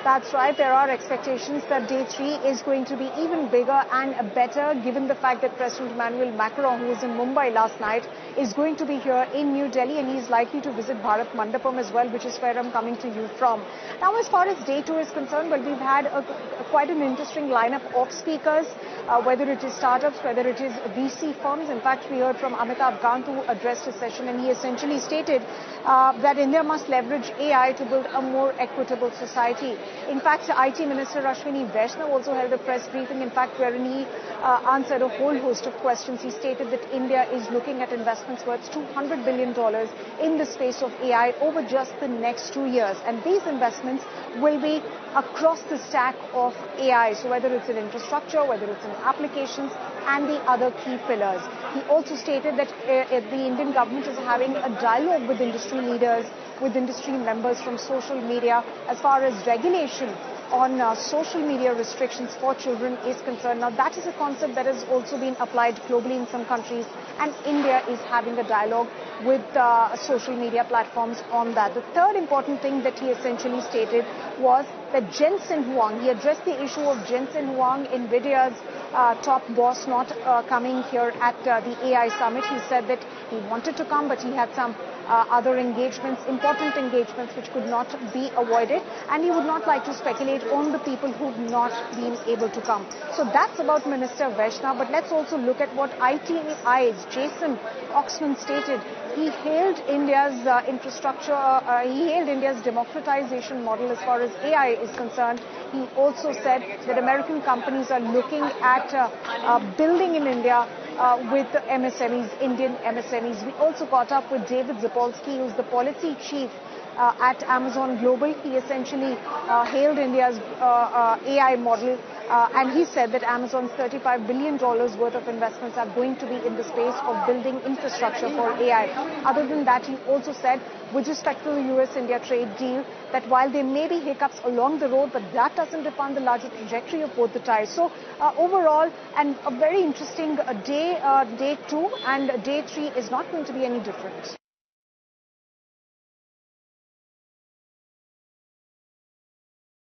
That's right. There are expectations that day 3 is going to be even bigger and better, given the fact that President Emmanuel Macron, who was in Mumbai last night, is going to be here in New Delhi, and he's likely to visit Bharat Mandapam as well, which is where I'm coming to you from. Now, as far as day 2 is concerned, well, we've had quite an interesting lineup of speakers, whether it is startups, whether it is VC firms. In fact, we heard from Amitabh Kant, who addressed a session, and he essentially stated that India must leverage AI to build a more equitable society. In fact, IT Minister Ashwini Vaishnav also held a press briefing, in fact, wherein he answered a whole host of questions. He stated that India is looking at investments worth $200 billion in the space of AI over just the next 2 years. And these investments will be across the stack of AI. So whether it's in infrastructure, whether it's in applications and the other key pillars. He also stated that the Indian government is having a dialogue with industry leaders, with industry members from social media as far as regulation on social media restrictions for children is concerned. Now, that is a concept that has also been applied globally in some countries, and India is having a dialogue with social media platforms on that. The third important thing that he essentially stated was that Jensen Huang, he addressed the issue of Jensen Huang, NVIDIA's top boss, not coming here at the AI summit. He said that he wanted to come, but he had some other engagements, important engagements, which could not be avoided, and he would not like to speculate on the people who've not been able to come. So that's about Minister Vaishnav, but let's also look at what ITI's Jason Oxman stated. He hailed India's infrastructure, he hailed India's democratization model as far as AI is concerned. He also said that American companies are looking at building in India with MSMEs, Indian MSMEs. We also caught up with David Zapolsky, who's the policy chief at Amazon Global. He essentially hailed India's AI model, and he said that Amazon's $35 billion worth of investments are going to be in the space of building infrastructure for AI. Other than that, he also said, with respect to the US-India trade deal, that while there may be hiccups along the road, but that doesn't define the larger trajectory of both the ties. So overall, and a very interesting day 2, and day 3 is not going to be any different.